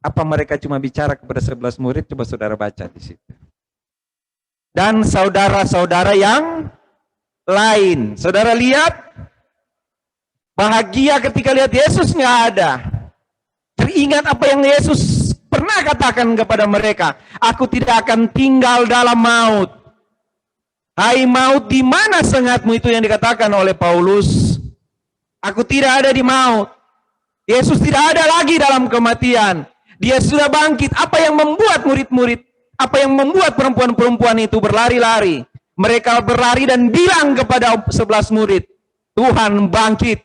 Apa mereka cuma bicara kepada 11 murid? Coba saudara baca di situ. Dan saudara-saudara yang lain. Saudara lihat, bahagia ketika lihat Yesus nggak ada. Teringat apa yang Yesus pernah katakan kepada mereka. Aku tidak akan tinggal dalam maut. Hai maut, di mana sengatmu, itu yang dikatakan oleh Paulus. Aku tidak ada di maut. Yesus tidak ada lagi dalam kematian. Dia sudah bangkit. Apa yang membuat murid-murid, apa yang membuat perempuan-perempuan itu berlari-lari? Mereka berlari dan bilang kepada 11 murid, Tuhan bangkit.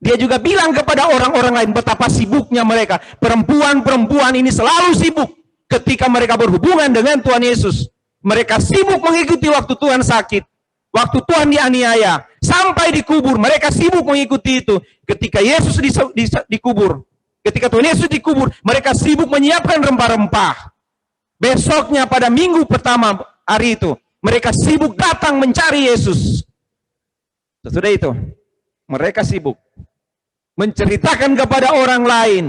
Dia juga bilang kepada orang-orang lain betapa sibuknya mereka. Perempuan-perempuan ini selalu sibuk ketika mereka berhubungan dengan Tuhan Yesus. Mereka sibuk mengikuti waktu Tuhan sakit, waktu Tuhan dianiaya, sampai dikubur. Mereka sibuk mengikuti itu. Ketika Yesus dikubur, ketika Tuhan Yesus dikubur, mereka sibuk menyiapkan rempah-rempah. Besoknya pada minggu pertama hari itu, mereka sibuk datang mencari Yesus. Sesudah itu, mereka sibuk menceritakan kepada orang lain,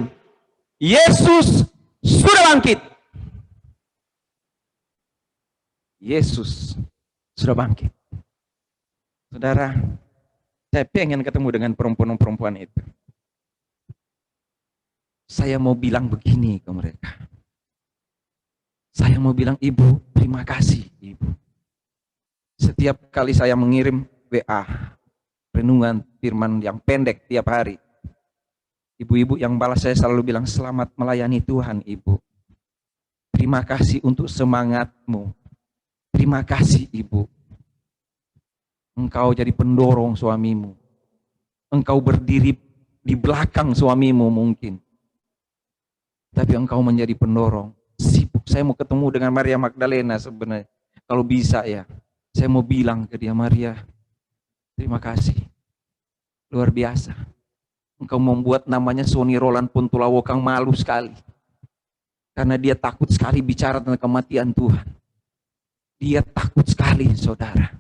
Yesus sudah bangkit. Yesus sudah bangkit. Saudara, saya pengen ketemu dengan perempuan-perempuan itu. Saya mau bilang begini ke mereka. Saya mau bilang, Ibu, terima kasih, Ibu. Setiap kali saya mengirim WA, renungan firman yang pendek tiap hari, ibu-ibu yang balas saya selalu bilang, selamat melayani Tuhan, Ibu. Terima kasih untuk semangatmu. Terima kasih, Ibu. Engkau jadi pendorong suamimu. Engkau berdiri di belakang suamimu mungkin. Tapi engkau menjadi pendorong. Sibuk. Saya mau ketemu dengan Maria Magdalena sebenarnya. Kalau bisa ya. Saya mau bilang ke dia, Maria, terima kasih. Luar biasa. Engkau membuat namanya Sony Roland Puntulawokang malu sekali. Karena dia takut sekali bicara tentang kematian Tuhan. Dia takut sekali, saudara.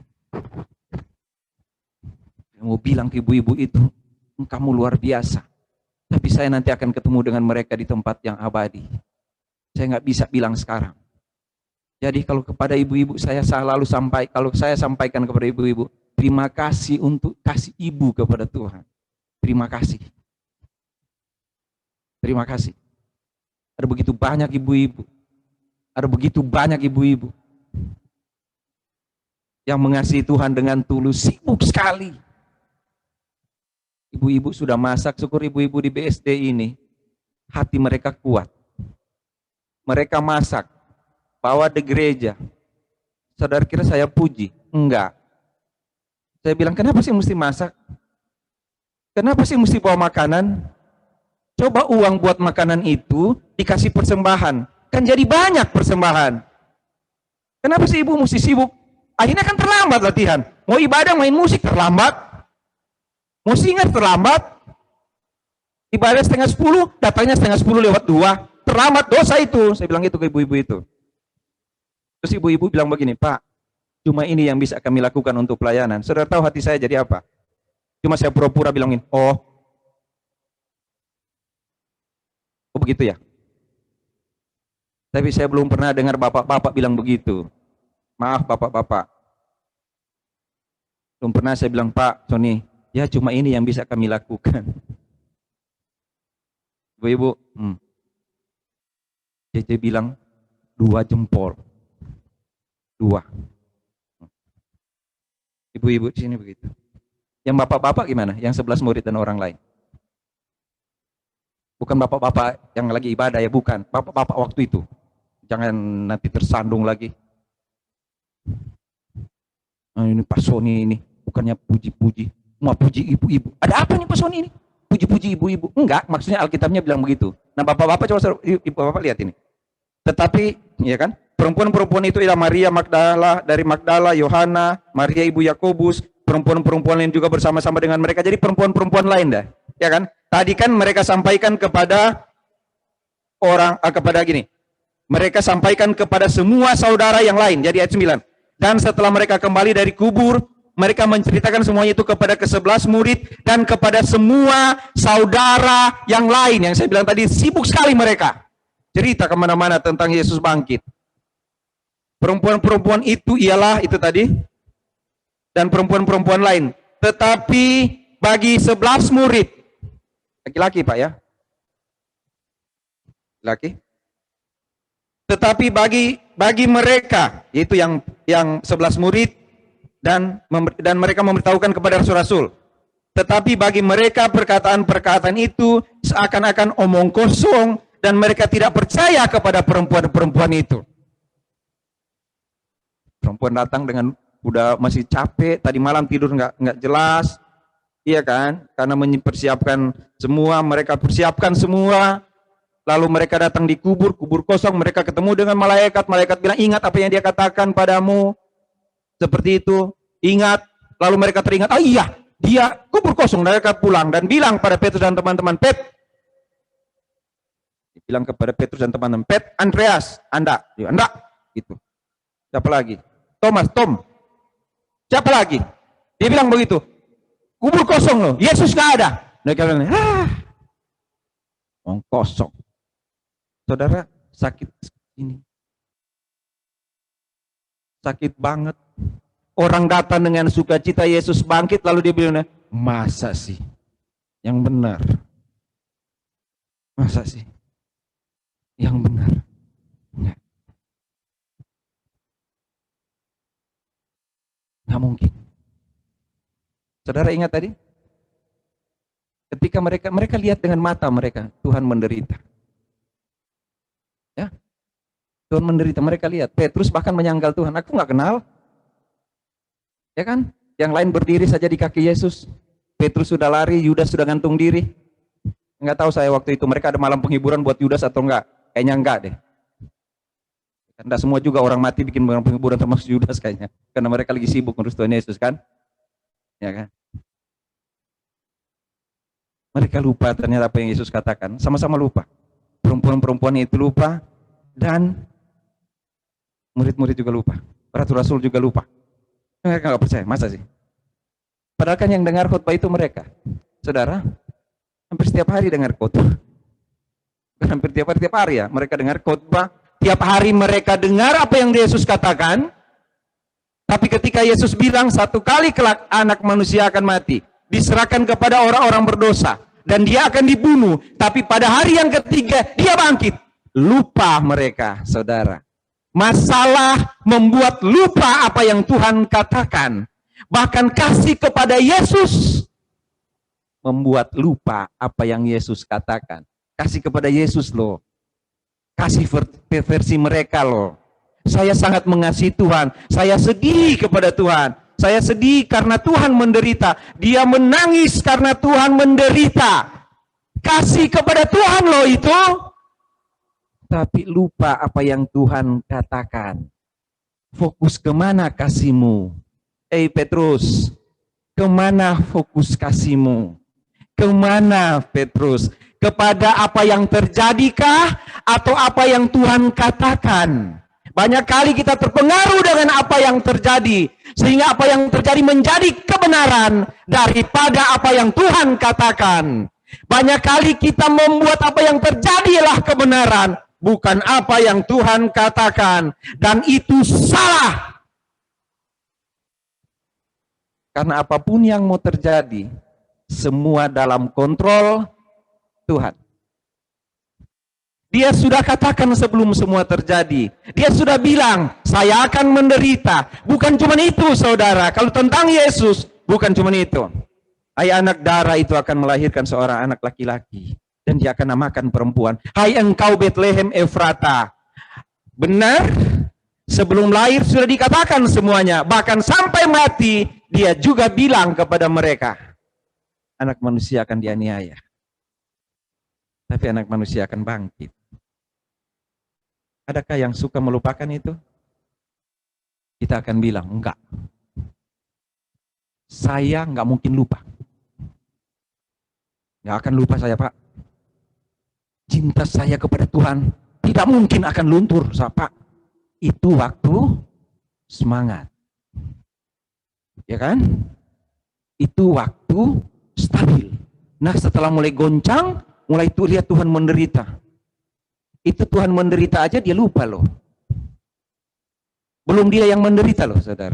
Saya mau bilang ke ibu-ibu itu, kamu luar biasa. Tapi saya nanti akan ketemu dengan mereka di tempat yang abadi. Saya nggak bisa bilang sekarang. Jadi kalau kepada ibu-ibu saya selalu kalau saya sampaikan kepada ibu-ibu, terima kasih untuk kasih ibu kepada Tuhan. Terima kasih. Terima kasih. Ada begitu banyak ibu-ibu. Ada begitu banyak ibu-ibu yang mengasihi Tuhan dengan tulus, sibuk sekali. Ibu-ibu sudah masak, syukur ibu-ibu di BSD ini, hati mereka kuat. Mereka masak, bawa di gereja. Saudara kira saya puji? Enggak. Saya bilang, kenapa sih mesti masak? Kenapa sih mesti bawa makanan? Coba uang buat makanan itu dikasih persembahan. Kan jadi banyak persembahan. Kenapa sih ibu mesti sibuk? Akhirnya kan terlambat latihan. Mau ibadah main musik terlambat. Mau singar terlambat. Ibadah 9:30, datangnya 9:10 lewat 2. Terlambat, dosa itu. Saya bilang itu ke ibu-ibu itu. Terus ibu-ibu bilang begini, Pak, cuma ini yang bisa kami lakukan untuk pelayanan. Saudara tahu hati saya jadi apa? Cuma saya pura-pura bilangin, oh begitu ya. Tapi saya belum pernah dengar bapak-bapak bilang begitu. Maaf bapak-bapak. Belum pernah saya bilang, Pak, Sony, ya cuma ini yang bisa kami lakukan. Ibu-ibu, JJ bilang 2 jempol. 2. Ibu-ibu di sini begitu. Yang bapak-bapak gimana? Yang 11 murid dan orang lain. Bukan bapak-bapak yang lagi ibadah ya, bukan. Bapak-bapak waktu itu. Jangan nanti tersandung lagi. Nah, ini Pak Sony ini bukannya puji-puji, mau puji ibu-ibu. Ada apa nih Pak Sony ini? Puji-puji ibu-ibu. Enggak, maksudnya Alkitabnya bilang begitu. Nah, bapak-bapak coba ibu bapak lihat ini. Tetapi, ya kan, perempuan-perempuan itu adalah Maria Magdala, dari Magdala, Yohana, Maria ibu Yakobus, perempuan-perempuan lain juga bersama-sama dengan mereka. Jadi perempuan-perempuan lain dah, ya kan? Tadi kan mereka sampaikan kepada kepada gini. Mereka sampaikan kepada semua saudara yang lain. Jadi ayat 9. Dan setelah mereka kembali dari kubur, mereka menceritakan semuanya itu kepada ke-11 murid dan kepada semua saudara yang lain. Yang saya bilang tadi, sibuk sekali mereka. cerita kemana-mana tentang Yesus bangkit. Perempuan-perempuan itu ialah itu tadi, dan perempuan-perempuan lain. Tetapi bagi 11 murid, laki-laki Pak ya, laki. Tetapi bagi mereka, yaitu yang 11 murid, dan mereka memberitahukan kepada rasul-rasul. Tetapi bagi mereka perkataan-perkataan itu seakan-akan omong kosong, dan mereka tidak percaya kepada perempuan-perempuan itu. Perempuan datang dengan udah masih capek, tadi malam tidur nggak jelas, iya kan? Karena mempersiapkan semua, mereka persiapkan semua. Lalu mereka datang di kubur kosong, mereka ketemu dengan malaikat bilang, ingat apa yang dia katakan padamu, seperti itu, ingat. Lalu mereka teringat, oh iya, dia kubur kosong, mereka pulang dan bilang pada Petrus dan teman-teman, bilang kepada Petrus dan teman-teman, Andreas, Anda, gitu. Siapa lagi? Tom, siapa lagi? Dia bilang begitu, kubur kosong loh, Yesus nggak ada. Mereka bilang, kosong. Saudara, sakit ini, sakit banget. Orang datang dengan sukacita Yesus bangkit, lalu dia bilang, masa sih? Yang benar? Masa sih? Yang benar? Enggak. Nggak mungkin. Saudara ingat tadi? Ketika mereka lihat dengan mata mereka, Tuhan menderita. Ya, Tuhan menderita, mereka lihat. Petrus bahkan menyangkal Tuhan, aku nggak kenal. Ya kan? Yang lain berdiri saja di kaki Yesus. Petrus sudah lari, Yudas sudah gantung diri. Nggak tahu saya waktu itu mereka ada malam penghiburan buat Yudas atau enggak. Kayaknya enggak deh. Tidak semua juga orang mati bikin malam penghiburan termasuk Yudas kayaknya. Karena mereka lagi sibuk ngurus Tuhan Yesus kan. Ya kan? Mereka lupa ternyata apa yang Yesus katakan. Sama-sama lupa. Perempuan-perempuan itu lupa. Dan murid-murid juga lupa. Rasul-rasul juga lupa. Mereka nggak percaya, masa sih? Padahal kan yang dengar khotbah itu mereka. Saudara, hampir setiap hari dengar khotbah. Bukan hampir tiap hari ya. Mereka dengar khotbah. Tiap hari mereka dengar apa yang Yesus katakan. Tapi ketika Yesus bilang satu kali kelak anak manusia akan mati, diserahkan kepada orang-orang berdosa, dan dia akan dibunuh. Tapi pada hari yang ketiga dia bangkit. Lupa mereka, saudara. Masalah membuat lupa apa yang Tuhan katakan. Bahkan kasih kepada Yesus membuat lupa apa yang Yesus katakan. Kasih kepada Yesus loh. Kasih versi mereka loh. Saya sangat mengasihi Tuhan. Saya sedih kepada Tuhan. Saya sedih karena Tuhan menderita. Dia menangis karena Tuhan menderita. Kasih kepada Tuhan loh itu. Tapi lupa apa yang Tuhan katakan. Fokus kemana kasihmu? Petrus, kemana fokus kasihmu? Kemana Petrus? Kepada apa yang terjadikah atau apa yang Tuhan katakan? Banyak kali kita terpengaruh dengan apa yang terjadi, sehingga apa yang terjadi menjadi kebenaran daripada apa yang Tuhan katakan. Banyak kali kita membuat apa yang terjadi adalah kebenaran, bukan apa yang Tuhan katakan, dan itu salah. Karena apapun yang mau terjadi, semua dalam kontrol Tuhan. Dia sudah katakan sebelum semua terjadi. Dia sudah bilang, saya akan menderita. Bukan cuma itu, saudara. Kalau tentang Yesus, bukan cuma itu. Hai anak darah itu akan melahirkan seorang anak laki-laki. Dan dia akan namakan perempuan. Hai engkau Bethlehem Efrata. Benar, sebelum lahir sudah dikatakan semuanya. Bahkan sampai mati, dia juga bilang kepada mereka, anak manusia akan dianiaya. Tapi anak manusia akan bangkit. Adakah yang suka melupakan itu? Kita akan bilang, enggak. Saya enggak mungkin lupa. Enggak akan lupa saya, Pak. Cinta saya kepada Tuhan tidak mungkin akan luntur, Pak. Itu waktu semangat. Ya kan? Itu waktu stabil. Nah, setelah mulai goncang, mulai lihat Tuhan menderita. Itu Tuhan menderita aja dia lupa loh. Belum dia yang menderita loh saudara.